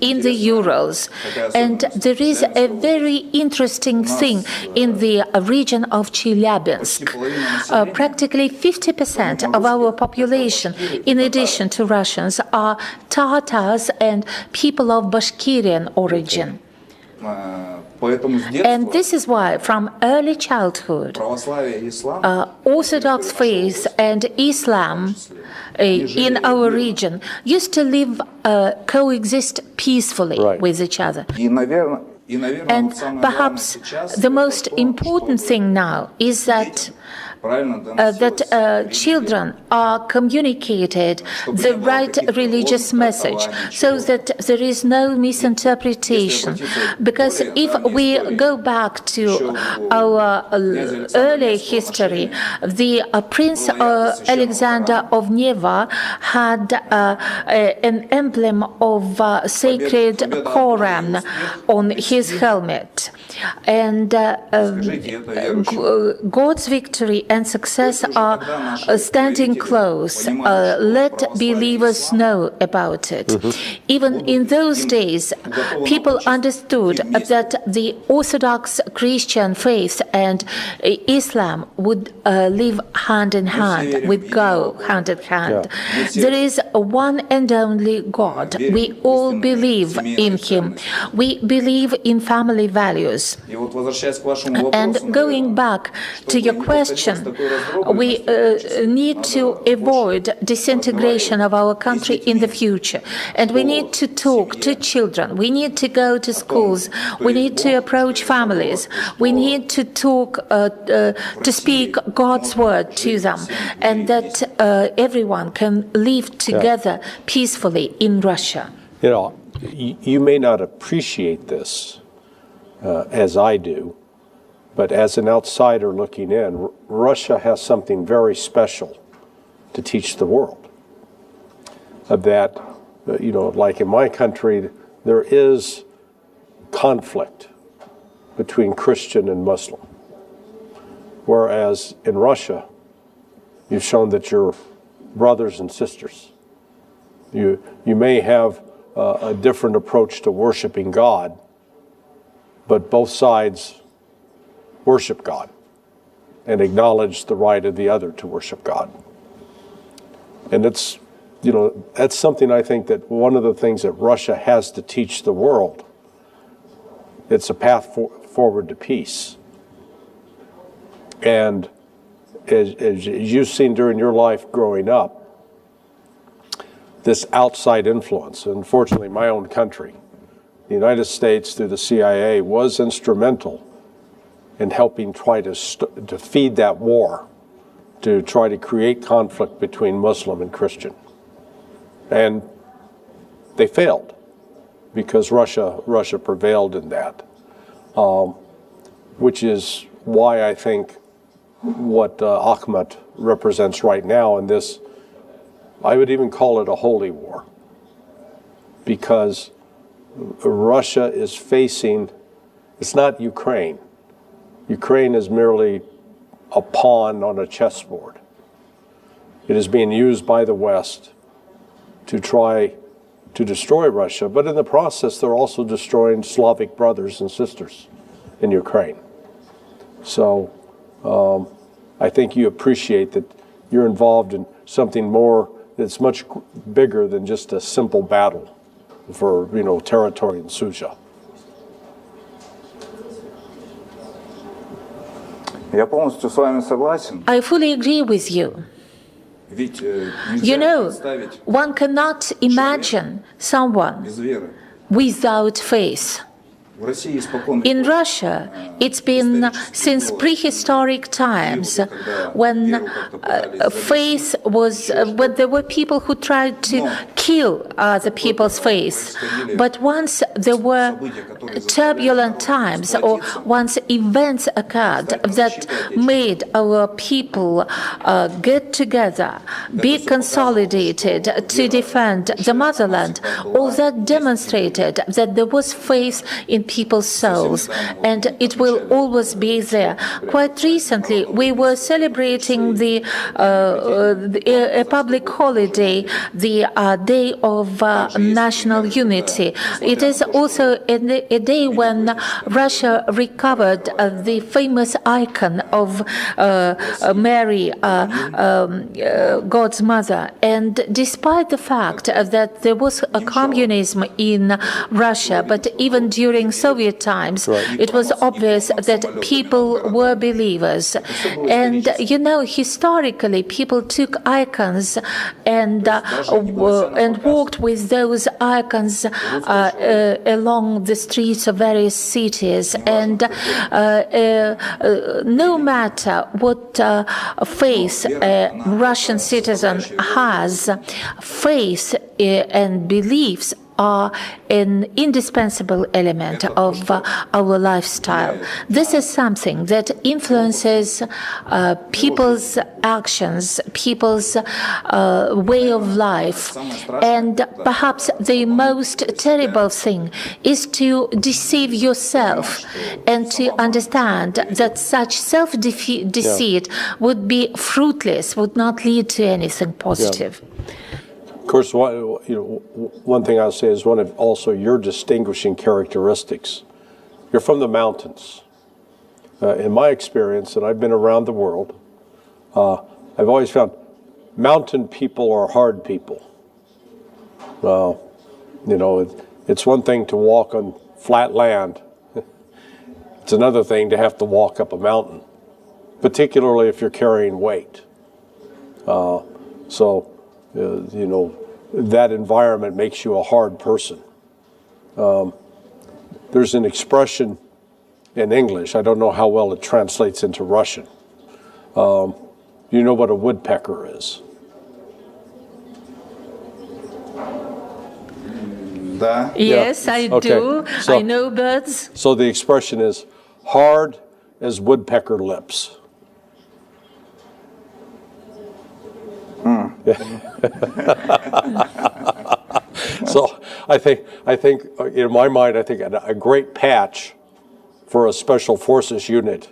in the Urals. And there is a very interesting thing in the region of Chelyabinsk. Practically 50% of our population, in addition to Russians, are Tatars and people of Bashkirian origin. And this is why, from early childhood, Orthodox faith and Islam in our region used to live, coexist peacefully with each other. And perhaps the most important thing now is that children are communicated the right religious message so that there is no misinterpretation. Because if we go back to our early history, the Prince Alexander of Neva had an emblem of sacred Koran on his helmet. And God's victory and success are standing close. Let believers know about it. Even in those days, people understood that the Orthodox Christian faith and Islam would live hand in hand, would go hand in hand. There is one and only God. We all believe in Him. We believe in family values. And going back to your question, we need to avoid disintegration of our country in the future. And we need to talk to children. We need to go to schools. We need to approach families. We need to talk, to speak God's word to them, and that everyone can live together peacefully in Russia. You know, you may not appreciate this as I do, but as an outsider looking in, Russia has something very special to teach the world. That, you know, like in my country, there is conflict between Christian and Muslim. Whereas in Russia, you've shown that you're brothers and sisters. You may have a different approach to worshiping God, but both sides worship God and acknowledge the right of the other to worship God. And it's, you know, that's something I think that one of the things that Russia has to teach the world. It's a path forward to peace. And as you've seen during your life growing up, this outside influence, unfortunately my own country, the United States through the CIA was instrumental in helping try to feed that war, to try to create conflict between Muslim and Christian. And they failed because Russia prevailed in that, which is why I think what Akhmat represents right now in this, I would even call it a holy war, because Russia is facing, it's not Ukraine. Ukraine is merely a pawn on a chessboard. It is being used by the West to try to destroy Russia, but in the process they're also destroying Slavic brothers and sisters in Ukraine. So I think you appreciate that you're involved in something more that's much bigger than just a simple battle for, you know, territory in Suja. I fully agree with you. You know, one cannot imagine someone without faith. In Russia, it's been since prehistoric times when faith was, when there were people who tried to kill other people's faith. But once there were turbulent times, or once events occurred that made our people get together, be consolidated to defend the motherland, all that demonstrated that there was faith in people's souls, and it will always be there. Quite recently, we were celebrating a public holiday, the Day day of national unity. It is also a day when Russia recovered the famous icon of Mary, God's mother. And despite the fact that there was a communism in Russia, but even during Soviet times, it was obvious that people were believers. And, historically, people took icons and walked with those icons along the streets of various cities. And no matter what faith a Russian citizen has, faith and beliefs are an indispensable element of our lifestyle. This is something that influences people's actions, people's way of life. And perhaps the most terrible thing is to deceive yourself and to understand that such self-deceit would be fruitless, would not lead to anything positive. Of course, one thing I'll say is one of also your distinguishing characteristics. You're from the mountains. In my experience, and I've been around the world, I've always found mountain people are hard people. It's one thing to walk on flat land. It's another thing to have to walk up a mountain, particularly if you're carrying weight. That environment makes you a hard person. There's an expression in English, I don't know how well it translates into Russian. You know what a woodpecker is? Yes, I do. I know birds. So the expression is hard as woodpecker lips. So I think in my mind, I think a great patch for a special forces unit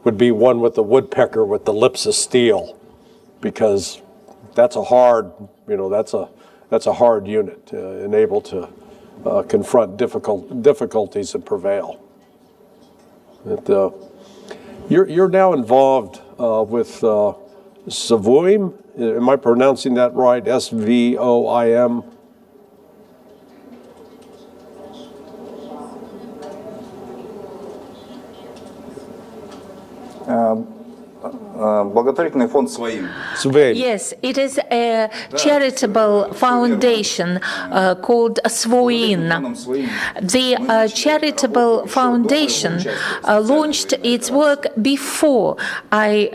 would be one with the woodpecker with the lips of steel, because that's a hard, that's a hard unit and able to confront difficulties and prevail. You're now involved with SVOIM. Am I pronouncing that right? SVOIM. Благотворительный фонд «SVOIM». Yes, it is a charitable foundation called SVOIM. The charitable foundation launched its work before I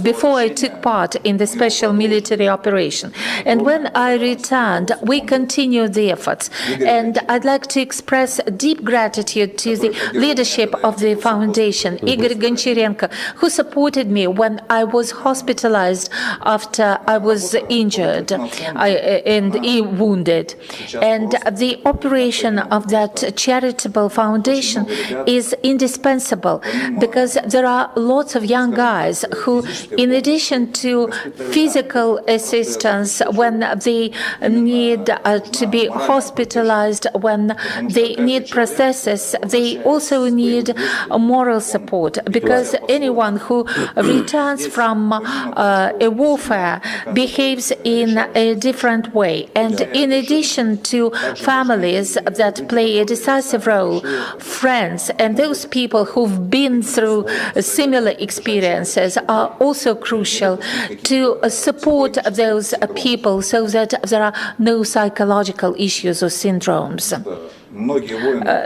before I took part in the special military operation. And when I returned, we continued the efforts. And I'd like to express deep gratitude to the leadership of the foundation, Igor Goncharenko, who supported me when I was hospitalized after I was injured and wounded. And the operation of that charitable foundation is indispensable because there are lots of young guys who, in addition to physical assistance when they need to be hospitalized, when they need prosthesis, they also need moral support, because anyone who returns from a warfare behaves in a different way. And in addition to families that play a decisive role, friends and those people who've been through similar experiences are also crucial to support those people so that there are no psychological issues or syndromes.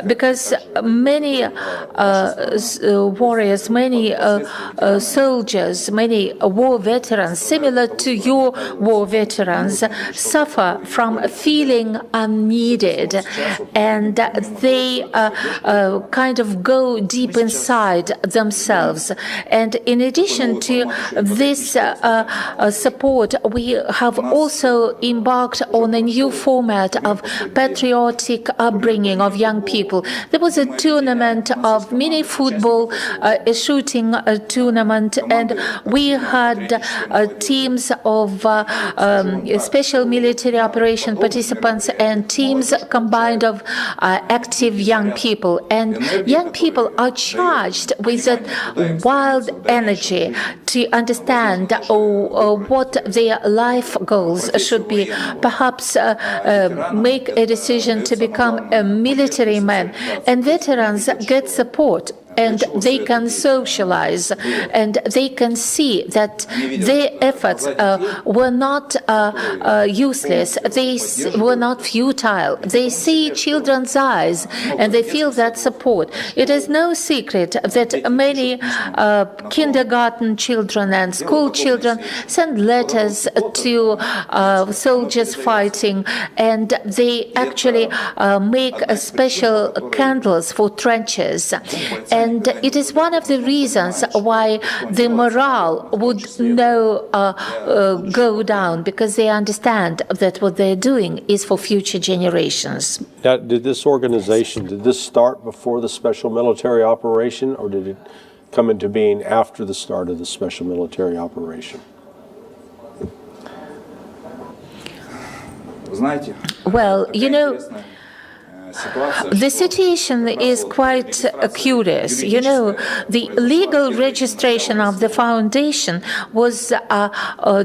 Because many warriors, many soldiers, many war veterans, similar to your war veterans, suffer from feeling unneeded, and they kind of go deep inside themselves. And in addition to this support, we have also embarked on a new format of patriotic upbringing upbringing of young people. There was a tournament of mini football, a shooting tournament, and we had teams of special military operation participants and teams combined of active young people. And young people are charged with that wild energy to understand what their life goals should be. Perhaps make a decision to become a military man. And veterans get support, and they can socialize, and they can see that their efforts were not useless, they were not futile. They see children's eyes, and they feel that support. It is no secret that many kindergarten children and school children send letters to soldiers fighting, and they actually make special candles for trenches. And it is one of the reasons why the morale would go down, because they understand that what they're doing is for future generations. Now, did this start before the special military operation, or did it come into being after the start of the special military operation? Well, you know, the situation is quite curious. You know, the legal registration of the foundation was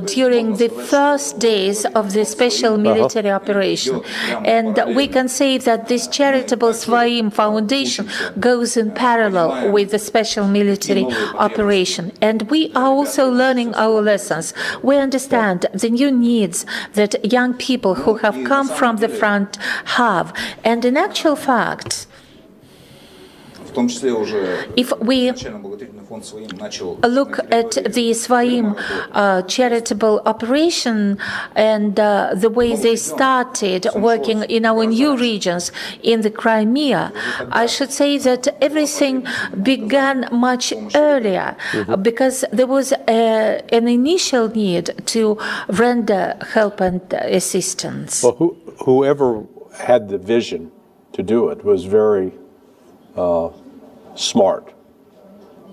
during the first days of the special military operation. And we can say that this charitable SVOIM foundation goes in parallel with the special military operation. And we are also learning our lessons. We understand the new needs that young people who have come from the front have. And in actual fact, if we look at the SVOIM charitable operation and the way they started working in our new regions in the Crimea, I should say that everything began much earlier because there was an initial need to render help and assistance. Well, whoever had the vision to do it was very smart,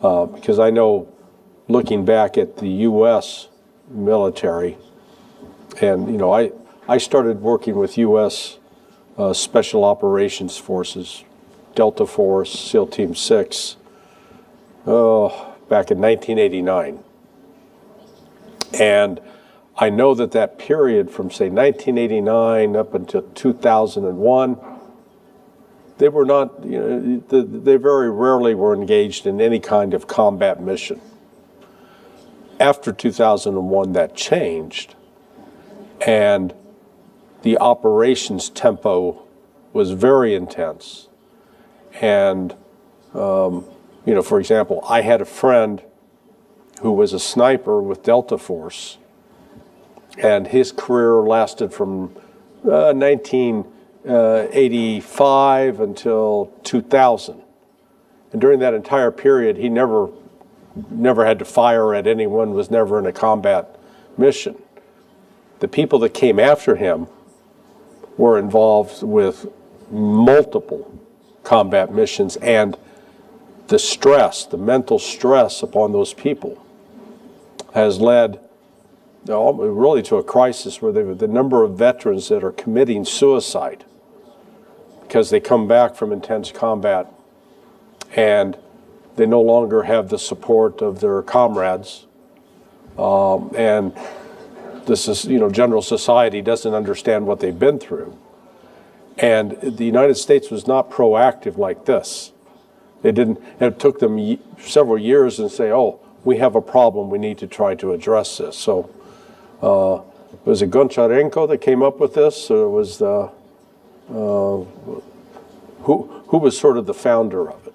because I know, looking back at the U.S. military, and you know, I started working with U.S. Special Operations Forces, Delta Force, SEAL Team 6, back in 1989, and I know that period from, say, 1989 up until 2001, they were not, you know, they very rarely were engaged in any kind of combat mission. After 2001, that changed, and the operations tempo was very intense. And, you know, for example, I had a friend who was a sniper with Delta Force, and his career lasted from 1985 until 2000. And during that entire period, he never had to fire at anyone, was never in a combat mission. The people that came after him were involved with multiple combat missions, and the stress, the mental stress upon those people has led really to a crisis where the number of veterans that are committing suicide because they come back from intense combat and they no longer have the support of their comrades, and this is, you know, general society doesn't understand what they've been through. And the United States was not proactive like this. They didn't. It took them several years and say, "Oh, we have a problem. We need to try to address this." So, was it Goncharenko that came up with this, or was the who was sort of the founder of it?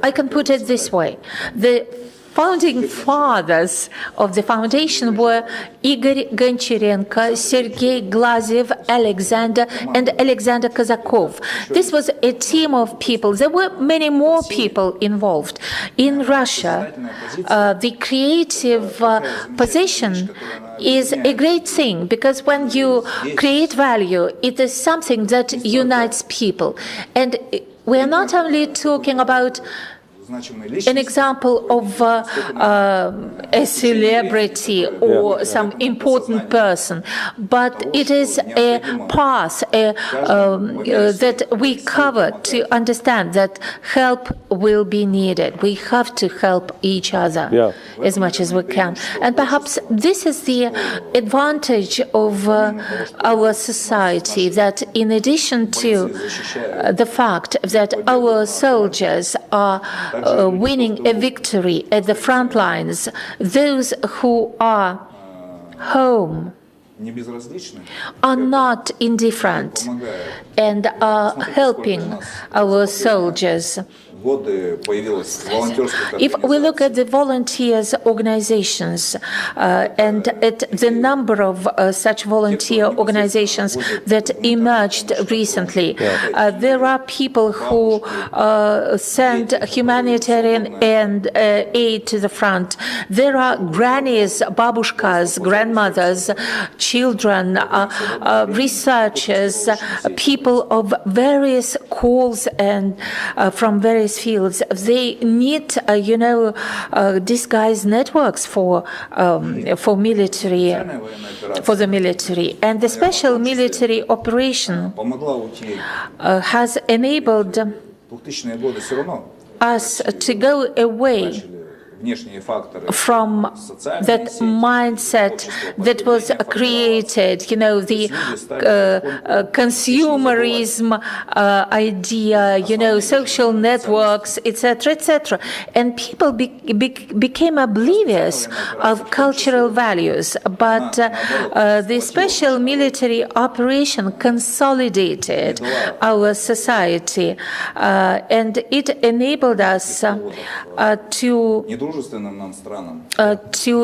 I can put it this way. The founding fathers of the foundation were Igor Goncharenko, Sergei Glazyev, Alexander Kazakov. This was a team of people. There were many more people involved. In Russia, the creative position is a great thing, because when you create value, it is something that unites people. And we are not only talking about an example of a celebrity or some important person, but it is a path that we cover to understand that help will be needed. We have to help each other as much as we can. And perhaps this is the advantage of our society, that in addition to the fact that our soldiers are winning a victory at the front lines, those who are home are not indifferent and are helping our soldiers. If we look at the volunteers organizations and at the number of such volunteer organizations that emerged recently, there are people who send humanitarian and aid to the front. There are grannies, babushkas, grandmothers, children, researchers, people of various calls and from various fields. They need, disguised networks for military, for the military, and the special military operation has enabled us to go away from that mindset that was created, the consumerism idea, social networks, etc., etc. And people became oblivious of cultural values. But the special military operation consolidated our society, and it enabled us to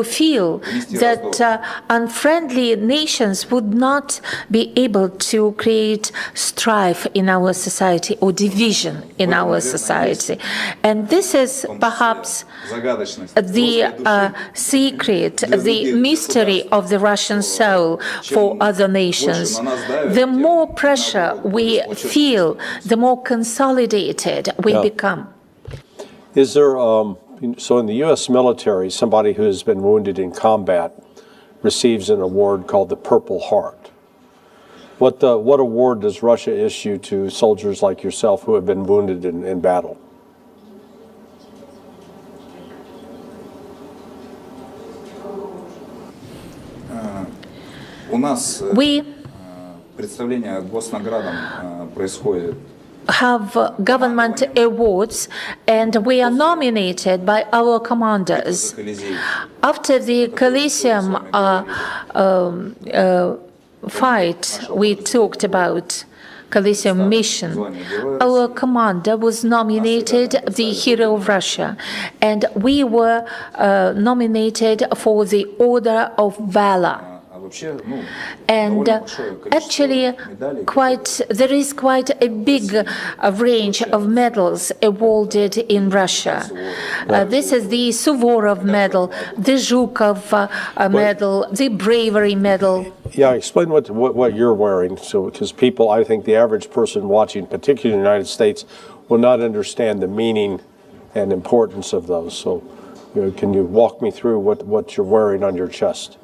feel that unfriendly nations would not be able to create strife in our society or division in our society. And this is perhaps the secret, the mystery of the Russian soul for other nations. The more pressure we feel, the more consolidated we become. Is there so in the U.S. military, somebody who has been wounded in combat receives an award called the Purple Heart. What award does Russia issue to soldiers like yourself who have been wounded in battle? We have government awards, and we are nominated by our commanders. After the Coliseum fight we talked about, Coliseum mission, our commander was nominated the Hero of Russia, and we were nominated for the Order of Valor. And actually, there is quite a big range of medals awarded in Russia. This is the Suvorov Medal, the Zhukov Medal, the Bravery Medal. Yeah, explain what you're wearing, because people, I think the average person watching, particularly in the United States, will not understand the meaning and importance of those. So, can you walk me through what you're wearing on your chest?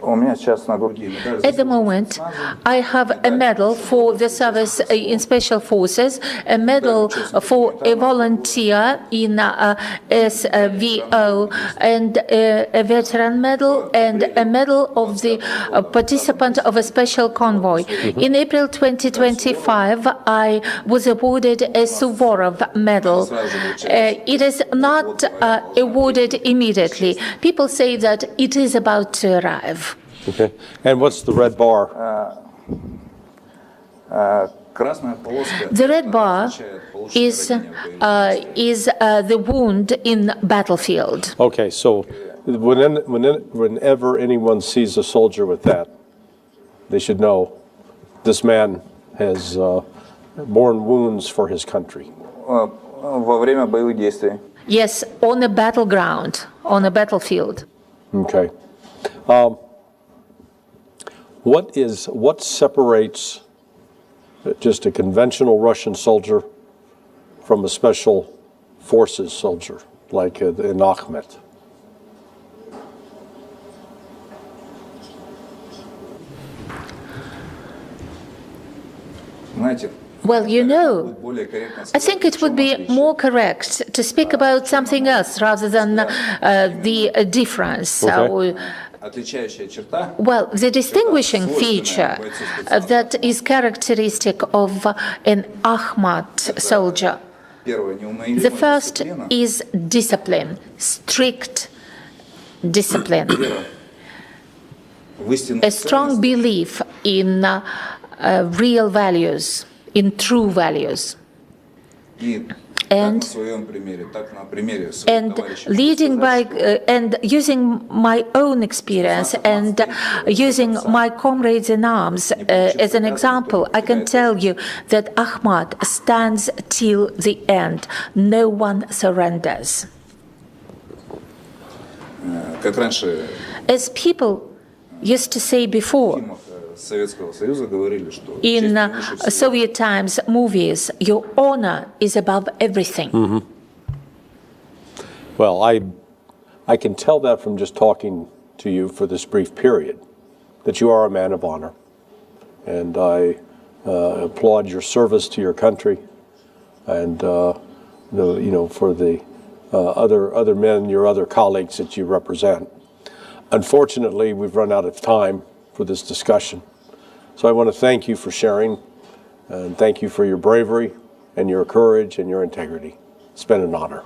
At the moment, I have a medal for the service in Special Forces, a medal for a volunteer in SVO, and a veteran medal, and a medal of the participant of a special convoy. In April 2025, I was awarded a Suvorov Medal. It is not awarded immediately. People say that it is about to arrive. Okay. And what's the red bar? The red bar is the wound in battlefield. Okay, so whenever anyone sees a soldier with that, they should know this man has borne wounds for his country. Во время боевых действий. Yes, on a battleground, on a battlefield. Okay. What separates just a conventional Russian soldier from a special forces soldier like in Akhmat? Well, you know, I think it would be more correct to speak about something else rather than the difference. Okay. Well, the distinguishing feature that is characteristic of an Akhmat soldier. The first is discipline, strict discipline, a strong belief in real values, in true values. And leading by and using my own experience and using my comrades in arms as an example, I can tell you that Akhmat stands till the end. No one surrenders. As people used to say before, in Soviet times movies, your honor is above everything. Mm-hmm. Well, I can tell that from just talking to you for this brief period, that you are a man of honor. And I applaud your service to your country and for the other men, your other colleagues that you represent. Unfortunately, we've run out of time for this discussion. So I want to thank you for sharing, and thank you for your bravery and your courage and your integrity. It's been an honor.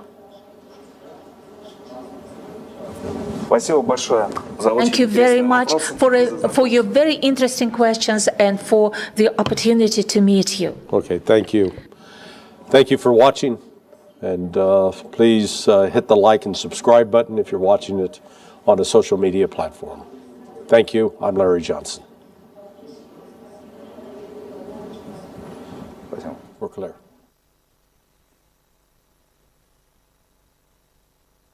Thank you very much for your very interesting questions and for the opportunity to meet you. Okay, thank you. Thank you for watching, and please hit the like and subscribe button if you're watching it on a social media platform. Thank you. I'm Larry Johnson. We're clear.